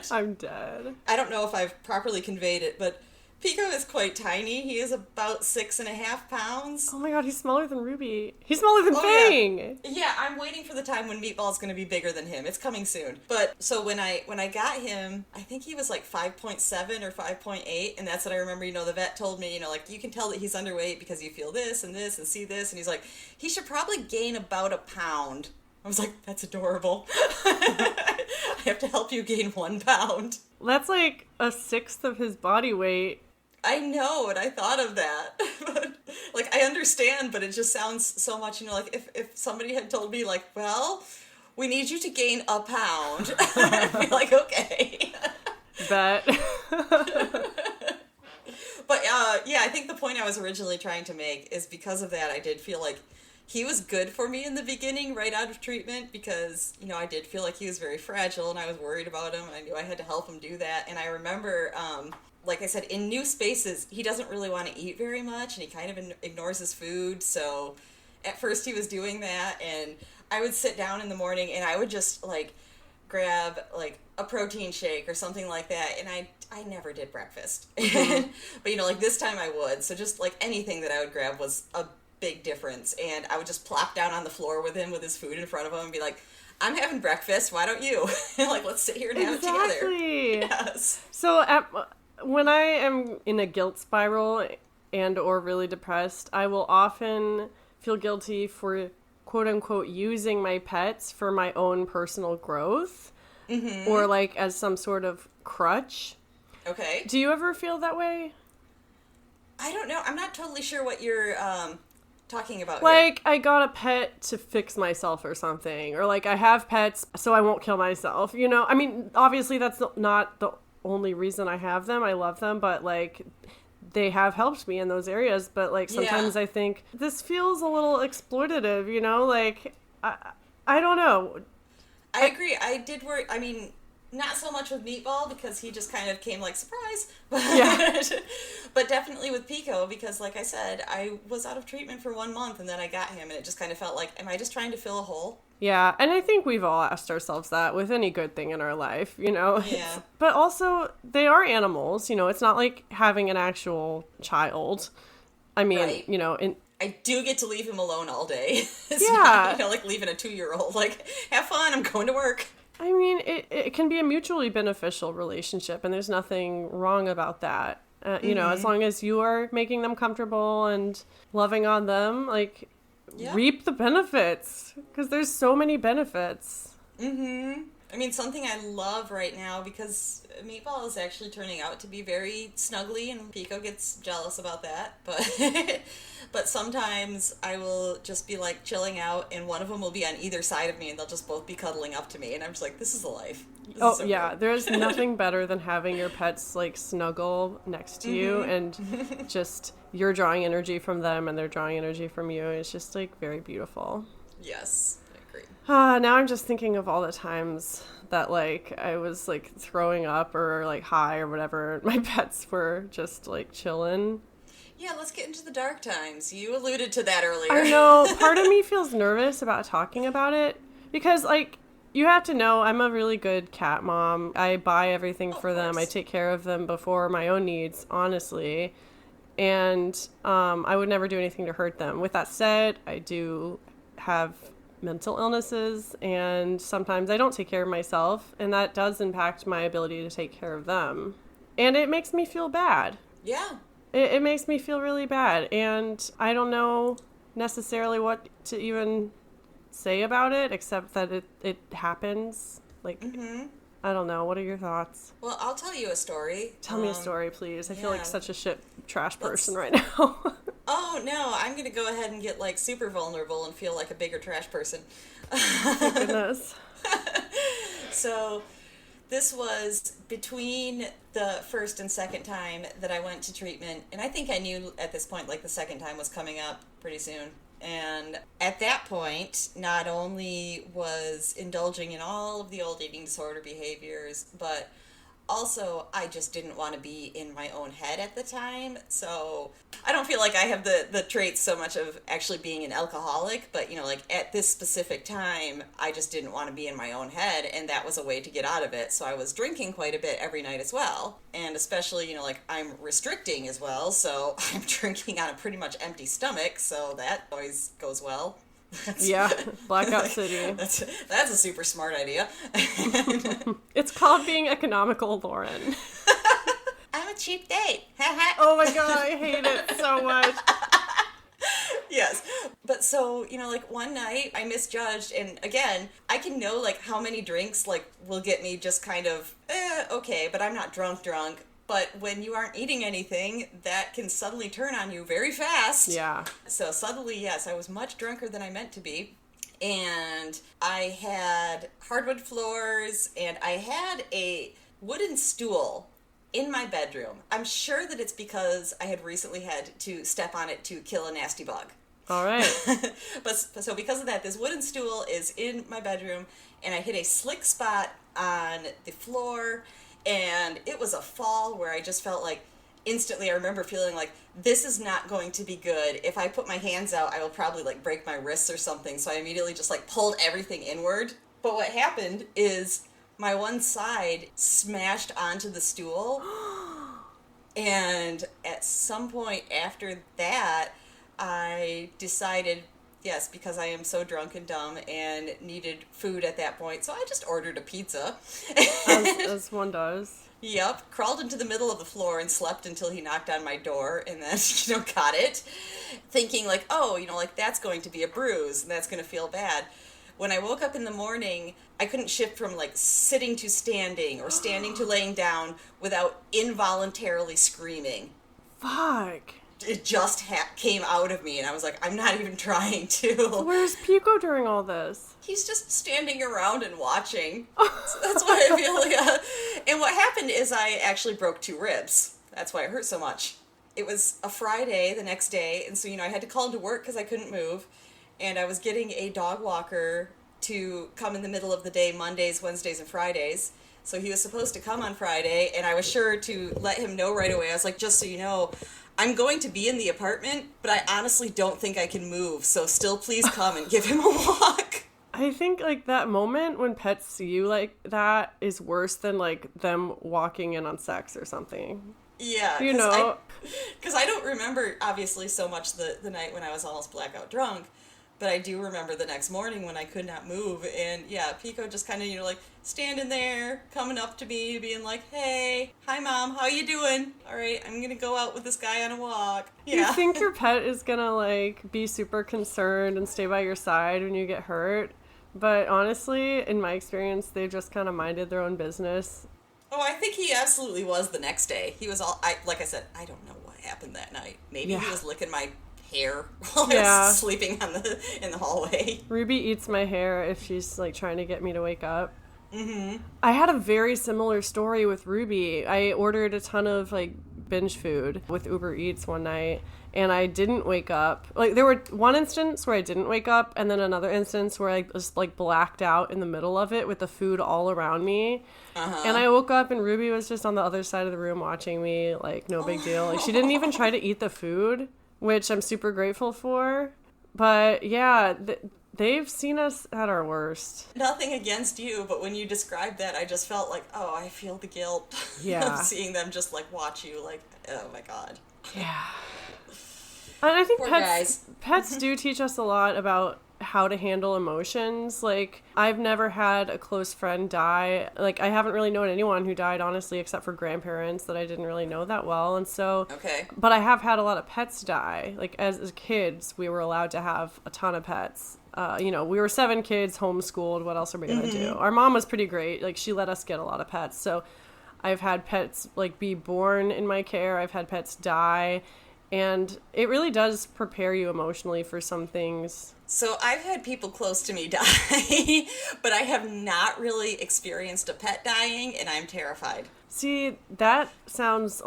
I'm dead. I don't know if I've properly conveyed it, but Pico is quite tiny. He is about 6.5 pounds. Oh my God, he's smaller than Ruby. He's smaller than Fang. Yeah, I'm waiting for the time when Meatball's going to be bigger than him. It's coming soon. But so when I got him, I think he was like 5.7 or 5.8, and that's what I remember. The vet told me, like, you can tell that he's underweight because you feel this and this and see this, and he's like, he should probably gain about a pound. I was like, that's adorable. I have to help you gain 1 pound. That's like 1/6 of his body weight. I know, and I thought of that. But, like, I understand, but it just sounds so much, like, if somebody had told me, like, well, we need you to gain a pound, I'd be like, okay. Bet. But, yeah, I think the point I was originally trying to make is because of that, I did feel like he was good for me in the beginning, right out of treatment, because, I did feel like he was very fragile, and I was worried about him, and I knew I had to help him do that. And I remember, like I said, in new spaces, he doesn't really want to eat very much, and he kind of ignores his food. So at first he was doing that, and I would sit down in the morning, and I would just, like, grab, like, a protein shake or something like that, and I never did breakfast. But, like, this time I would. So just, like, anything that I would grab was a big difference, and I would just plop down on the floor with him with his food in front of him and be like, I'm having breakfast, why don't you? Like, let's sit here and have it together. Yes. So when I am in a guilt spiral and or really depressed, I will often feel guilty for quote unquote using my pets for my own personal growth or like as some sort of crutch. Okay. Do you ever feel that way? I don't know. I'm not totally sure what you're talking about Like, I got a pet to fix myself or something. Or, like, I have pets so I won't kill myself, you know? I mean, obviously that's not the only reason I have them. I love them, but, like, they have helped me in those areas. But, like, sometimes I think this feels a little exploitative, you know? Like, I don't know. I agree. I did work, I mean, not so much with Meatball because he just kind of came like, surprise. Yeah. But definitely with Pico because, like I said, I was out of treatment for 1 month and then I got him and it just kind of felt like, am I just trying to fill a hole? Yeah, and I think we've all asked ourselves that with any good thing in our life, you know? Yeah. But also, they are animals, you know? It's not like having an actual child. I mean, Right. you know, I do get to leave him alone all day. It's Yeah. not, you know, like leaving a 2-year-old. Like, have fun, I'm going to work. I mean, it can be a mutually beneficial relationship, and there's nothing wrong about that. You know, as long as you are making them comfortable and loving on them, like, reap the benefits, because there's so many benefits. Mm-hmm. I mean, something I love right now, because Meatball is actually turning out to be very snuggly, and Pico gets jealous about that, but but sometimes I will just be, like, chilling out, and one of them will be on either side of me, and they'll just both be cuddling up to me, and I'm just like, this is a life. This is so yeah, good. there's nothing better than having your pets, like, snuggle next to you, and just, you're drawing energy from them, and they're drawing energy from you. It's just, like, very beautiful. Yes, I agree. Now I'm just thinking of all the times that, like, I was, like, throwing up or, like, high or whatever. My pets were just, like, chilling. Yeah, let's get into the dark times. You alluded to that earlier. I know. Part of me feels nervous about talking about it because, like, you have to know I'm a really good cat mom. I buy everything for them. I take care of them before my own needs, honestly. And I would never do anything to hurt them. With that said, I do have mental illnesses, and sometimes I don't take care of myself, and that does impact my ability to take care of them. And it makes me feel bad. Yeah. It makes me feel really bad, and I don't know necessarily what to even say about it, except that it happens. Like, I don't know. What are your thoughts? Well, I'll tell you a story. Tell me a story, please. I feel like yeah. such a shit trash person right now. Oh, no, I'm going to go ahead and get, like, super vulnerable and feel like a bigger trash person. Oh, goodness. So, this was between the first and second time that I went to treatment, and I think I knew at this point, like, the second time was coming up pretty soon. And at that point, not only was indulging in all of the old eating disorder behaviors, but also I just didn't want to be in my own head at the time. So I don't feel like I have the traits so much of actually being an alcoholic, but, you know, like, at this specific time, I just didn't want to be in my own head, and that was a way to get out of it. So I was drinking quite a bit every night as well. And especially, you know, like, I'm restricting as well, so I'm drinking on a pretty much empty stomach, so that always goes well. Yeah, Blackout City. That's a super smart idea. It's called being economical, Lauren. I'm a cheap date. Oh my god, I hate it so much. Yes. But so, you know, like, one night I misjudged, and again, I can know, like, how many drinks, like, will get me just kind of, okay, but I'm not drunk. But when you aren't eating anything, that can suddenly turn on you very fast. Yeah. So suddenly, yes, I was much drunker than I meant to be. And I had hardwood floors, and I had a wooden stool in my bedroom. I'm sure that it's because I had recently had to step on it to kill a nasty bug. All right. But so because of that, this wooden stool is in my bedroom, and I hit a slick spot on the floor, and it was a fall where I just felt like instantly, I remember feeling like, this is not going to be good. If I put my hands out, I will probably, like, break my wrists or something. So I immediately just, like, pulled everything inward. But what happened is my one side smashed onto the stool. And at some point after that, I decided, yes, because I am so drunk and dumb and needed food at that point, so I just ordered a pizza. As one does. Yep, crawled into the middle of the floor and slept until he knocked on my door, and then, you know, got it, thinking, like, oh, you know, like, that's going to be a bruise, and that's going to feel bad. When I woke up in the morning, I couldn't shift from, like, sitting to standing or standing to laying down without involuntarily screaming. Fuck. it just came out of me, and I was like, I'm not even trying to. Where's Pico during all this? He's just standing around and watching. So that's why I feel like... And what happened is I actually broke 2 ribs. That's why it hurt so much. It was a Friday the next day, and so, I had to call into work because I couldn't move, and I was getting a dog walker to come in the middle of the day, Mondays, Wednesdays, and Fridays. So he was supposed to come on Friday, and I was sure to let him know right away. I was like, just so you know, I'm going to be in the apartment, but I honestly don't think I can move, so still please come and give him a walk. I think, that moment when pets see you like that is worse than, them walking in on sex or something. Yeah. Because I don't remember, obviously, so much the night when I was almost blackout drunk. But I do remember the next morning when I could not move, and yeah, Pico just kind of, standing there, coming up to me, being like, hey, hi, Mom, how you doing? All right, I'm going to go out with this guy on a walk. Yeah. You think your pet is going to, be super concerned and stay by your side when you get hurt, but honestly, in my experience, they just kind of minded their own business. Oh, I think he absolutely was the next day. He was like I said, I don't know what happened that night. Maybe he was licking my hair while I was sleeping in the hallway. Ruby eats my hair if she's trying to get me to wake up. Mm-hmm. I had a very similar story with Ruby. I ordered a ton of binge food with Uber Eats one night, and I didn't wake up. There were one instance where I didn't wake up, and then another instance where I just blacked out in the middle of it with the food all around me. Uh-huh. And I woke up and Ruby was just on the other side of the room watching me, no big deal. She didn't even try to eat the food, which I'm super grateful for. But yeah, they've seen us at our worst. Nothing against you, but when you described that, I just felt I feel the guilt of seeing them just watch you oh my God. Yeah. And I think Poor pets do teach us a lot about how to handle emotions. I've never had a close friend die. I haven't really known anyone who died, honestly, except for grandparents that I didn't really know that well. And so, okay. But I have had a lot of pets die. As kids, we were allowed to have a ton of pets. We were 7 kids, homeschooled. What else are we going to do? Our mom was pretty great. She let us get a lot of pets. So I've had pets, be born in my care. I've had pets die. And it really does prepare you emotionally for some things. So I've had people close to me die, but I have not really experienced a pet dying, and I'm terrified. See, that sounds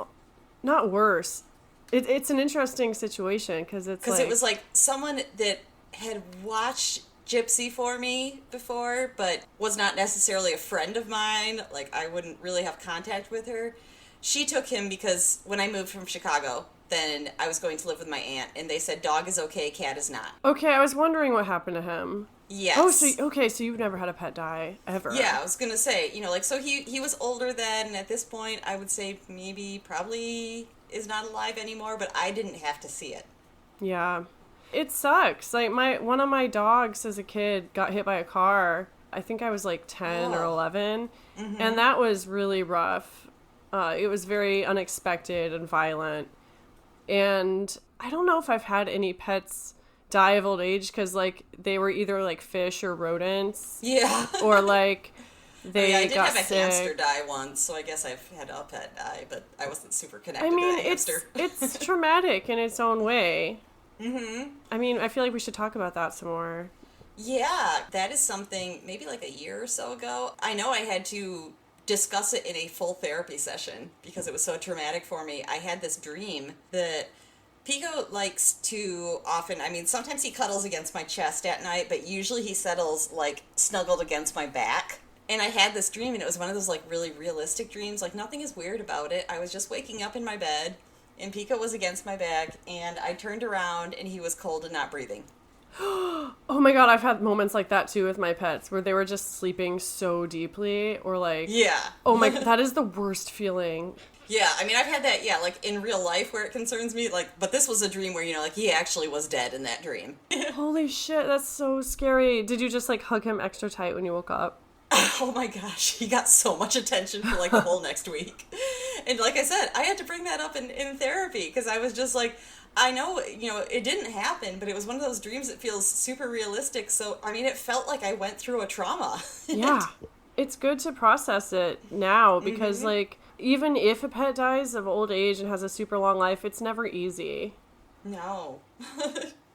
not worse. It's an interesting situation because it was someone that had watched Gypsy for me before, but was not necessarily a friend of mine. I wouldn't really have contact with her. She took him because when I moved from Chicago, then I was going to live with my aunt, and they said dog is okay, cat is not. Okay, I was wondering what happened to him. Yes. Oh, so you've never had a pet die, ever. Yeah, I was going to say, so he was older then, and at this point, I would say probably is not alive anymore, but I didn't have to see it. Yeah. It sucks. One of my dogs as a kid got hit by a car. I think I was 10 or 11, and that was really rough. It was very unexpected and violent. And I don't know if I've had any pets die of old age because, they were either, fish or rodents. Yeah. Or, they I did got have a sick. Hamster die once, so I guess I've had a pet die, but I wasn't super connected to the hamster. it's traumatic in its own way. Mm-hmm. I feel like we should talk about that some more. Yeah, that is something maybe a year or so ago. I know I had to discuss it in a full therapy session because it was so traumatic for me. I had this dream that Pico likes to often, sometimes he cuddles against my chest at night, but usually he settles snuggled against my back. And I had this dream, and it was one of those really realistic dreams. Nothing is weird about it. I was just waking up in my bed, and Pico was against my back, and I turned around, and he was cold and not breathing. Oh my God, I've had moments like that too with my pets where they were just sleeping so deeply or yeah. Oh my, that is the worst feeling. Yeah, I've had that, in real life where it concerns me, but this was a dream where, he actually was dead in that dream. Holy shit, that's so scary. Did you just hug him extra tight when you woke up? Oh my gosh, he got so much attention for the whole next week. And like I said, I had to bring that up in therapy because I was just I know, it didn't happen, but it was one of those dreams that feels super realistic. So, it felt like I went through a trauma. Yeah. It's good to process it now because, even if a pet dies of old age and has a super long life, it's never easy. No.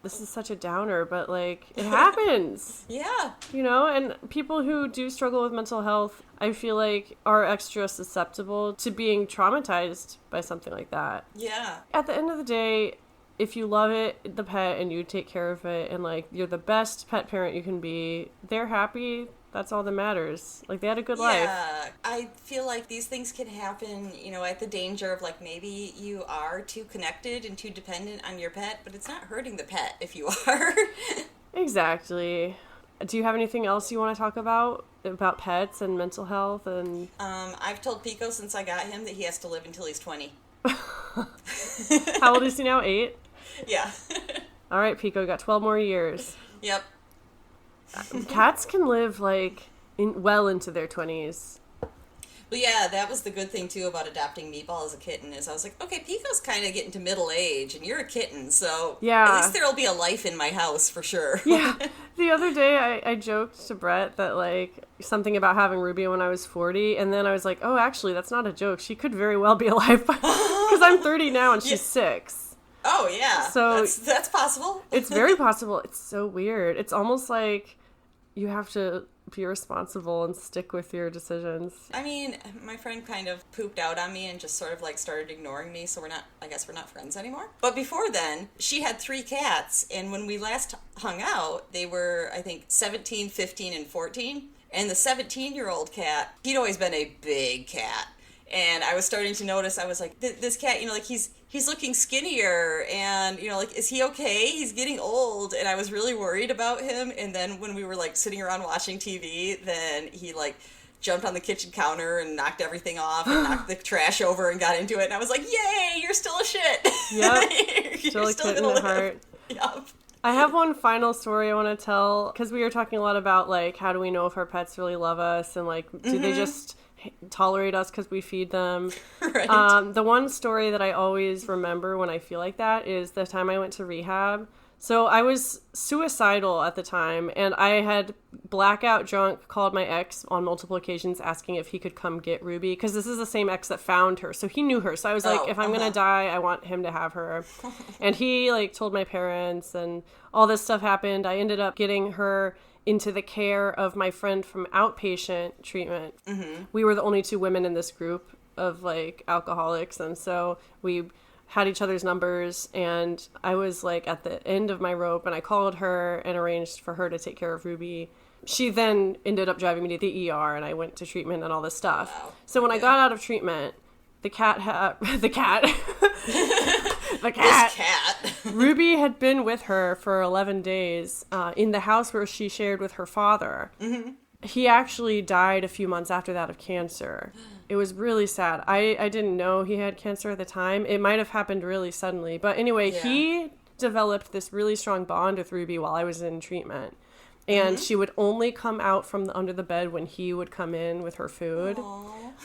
This is such a downer, but, like, it happens. Yeah. You know, and people who do struggle with mental health, I feel like, are extra susceptible to being traumatized by something like that. Yeah. At the end of the day, if you love it, the pet, and you take care of it, and, like, you're the best pet parent you can be, they're happy. That's all that matters. Like, they had a good life. Yeah, I feel like these things can happen, you know, at the danger of, like, maybe you are too connected and too dependent on your pet, but it's not hurting the pet if you are. Exactly. Do you have anything else you want to talk about pets and mental health? And I've told Pico since I got him that he has to live until he's 20. How old is he now? 8? Yeah. All right, Pico, got 12 more years. Yep. Cats can live, like, well into their 20s. Well, yeah, that was the good thing, too, about adopting Meatball as a kitten, is I was like, okay, Pico's kind of getting to middle age, and you're a kitten, so yeah. At least there'll be a life in my house, for sure. Yeah. The other day, I joked to Brett that, like, something about having Ruby when I was 40, and then I was like, oh, actually, that's not a joke. She could very well be alive, because I'm 30 now, and she's 6. Oh, yeah. So that's possible. It's very possible. It's so weird. It's almost like you have to be responsible and stick with your decisions. I mean, my friend kind of pooped out on me and just sort of, like, started ignoring me, so I guess we're not friends anymore. But before then, she had 3 cats, and when we last hung out, they were, I think, 17, 15, and 14. And the 17-year-old cat, he'd always been a big cat. And I was starting to notice, I was like, this cat, you know, like, he's looking skinnier, and, you know, like, is he okay? He's getting old, and I was really worried about him. And then when we were, like, sitting around watching TV, then he, like, jumped on the kitchen counter and knocked everything off and knocked the trash over and got into it. And I was like, yay, you're still a shit. Yep. Still a kitten at heart. Yep. I have one final story I want to tell, because we were talking a lot about, like, how do we know if our pets really love us, and, like, do they just tolerate us because we feed them. Right. The one story that I always remember when I feel like that is the time I went to rehab. So I was suicidal at the time, and I had blackout drunk called my ex on multiple occasions asking if he could come get Ruby, because this is the same ex that found her, so he knew her. So I was like, if I'm gonna die, I want him to have her. And he, like, told my parents, and all this stuff happened. I ended up getting her into the care of my friend from outpatient treatment. Mm-hmm. We were the only 2 women in this group of, like, alcoholics, and so we had each other's numbers, and I was, like, at the end of my rope, and I called her and arranged for her to take care of Ruby. She then ended up driving me to the ER, and I went to treatment and all this stuff. Wow. So when I got out of treatment, the cat This cat. Ruby had been with her for 11 days in the house where she shared with her father. Mm-hmm. He actually died a few months after that of cancer. It was really sad. I didn't know he had cancer at the time. It might have happened really suddenly. But anyway, He developed this really strong bond with Ruby while I was in treatment. And she would only come out from under the bed when he would come in with her food.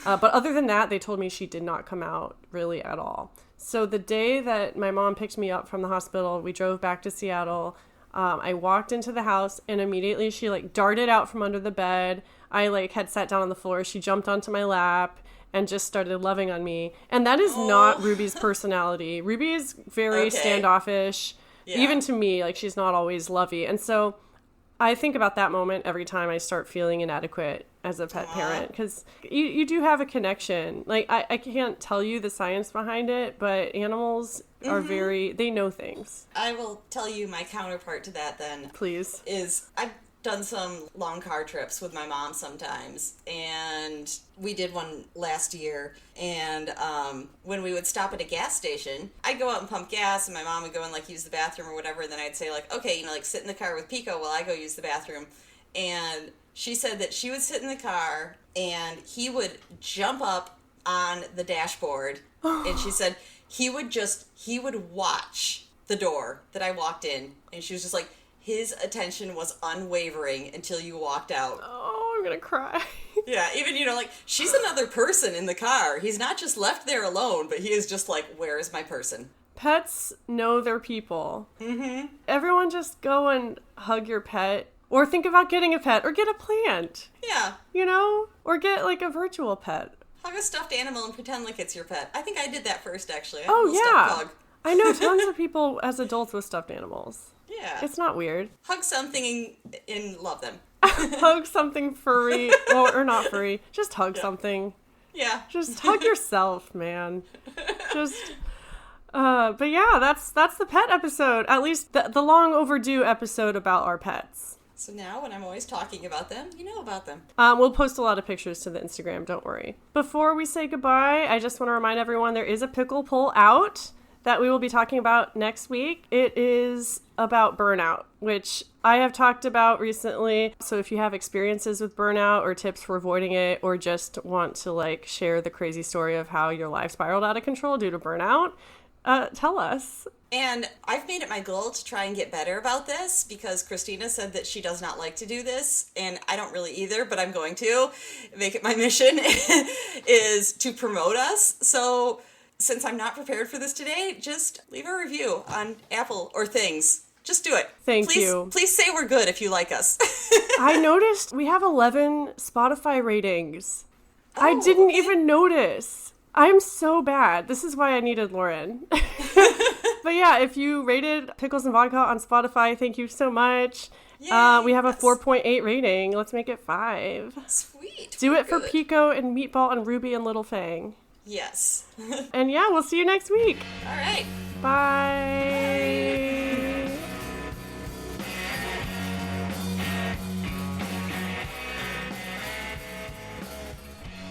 But other than that, they told me she did not come out really at all. So the day that my mom picked me up from the hospital, we drove back to Seattle. I walked into the house, and immediately she, like, darted out from under the bed. I, like, had sat down on the floor. She jumped onto my lap and just started loving on me. And that is not Ruby's personality. Ruby is very standoffish. Yeah. Even to me, like, she's not always lovey. And so I think about that moment every time I start feeling inadequate as a pet parent, because you do have a connection. Like, I can't tell you the science behind it, but animals are they know things. I will tell you my counterpart to that then. Please. Is I've done some long car trips with my mom sometimes, and we did one last year, and when we would stop at a gas station, I'd go out and pump gas, and my mom would go and, like, use the bathroom or whatever, and then I'd say, like, okay, you know, like, sit in the car with Pico while I go use the bathroom. And she said that she would sit in the car, and he would jump up on the dashboard, and she said he would watch the door that I walked in, and she was just like, his attention was unwavering until you walked out. Oh, I'm gonna cry. Yeah, even, you know, like, she's another person in the car. He's not just left there alone, but he is just like, where is my person? Pets know their people. Mm-hmm. Everyone just go and hug your pet, or think about getting a pet, or get a plant. Yeah. You know? Or get, like, a virtual pet. Hug a stuffed animal and pretend like it's your pet. I think I did that first, actually. Oh, yeah. Stuffed dog. I know tons of people as adults with stuffed animals. Yeah. It's not weird. Hug something and love them. Hug something furry, or not furry. Just hug something. Yeah. Just hug yourself, man. But yeah, that's the pet episode. At least the long overdue episode about our pets. So now when I'm always talking about them, you know about them. We'll post a lot of pictures to the Instagram, don't worry. Before we say goodbye, I just want to remind everyone there is a pickle pull out that we will be talking about next week. It is about burnout, which I have talked about recently. So if you have experiences with burnout or tips for avoiding it, or just want to share the crazy story of how your life spiraled out of control due to burnout, tell us. And I've made it my goal to try and get better about this because Christina said that she does not like to do this, and I don't really either, but I'm going to make it my mission is to promote us. So since I'm not prepared for this today, just leave a review on Apple or things. Just do it. Thank you. Please say we're good if you like us. I noticed we have 11 Spotify ratings. Oh, I didn't even notice. I'm so bad. This is why I needed Lauren. But yeah, if you rated Pickles and Vodka on Spotify, thank you so much. Yay, we have a 4.8 rating. Let's make it 5. Sweet. Do it for Pico and Meatball and Ruby and Little Fang. Yes. And yeah, we'll see you next week. All right. Bye.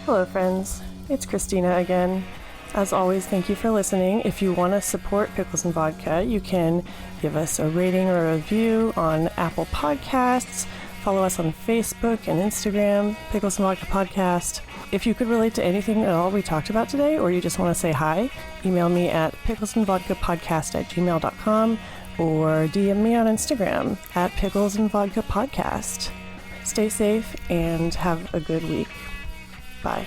Hello, friends. It's Christina again. As always, thank you for listening. If you want to support Pickles and Vodka, you can give us a rating or a review on Apple Podcasts. Follow us on Facebook and Instagram, Pickles and Vodka Podcast. If you could relate to anything at all we talked about today, or you just want to say hi, email me at picklesandvodkapodcast@gmail.com or DM me on Instagram at picklesandvodkapodcast. Stay safe and have a good week. Bye.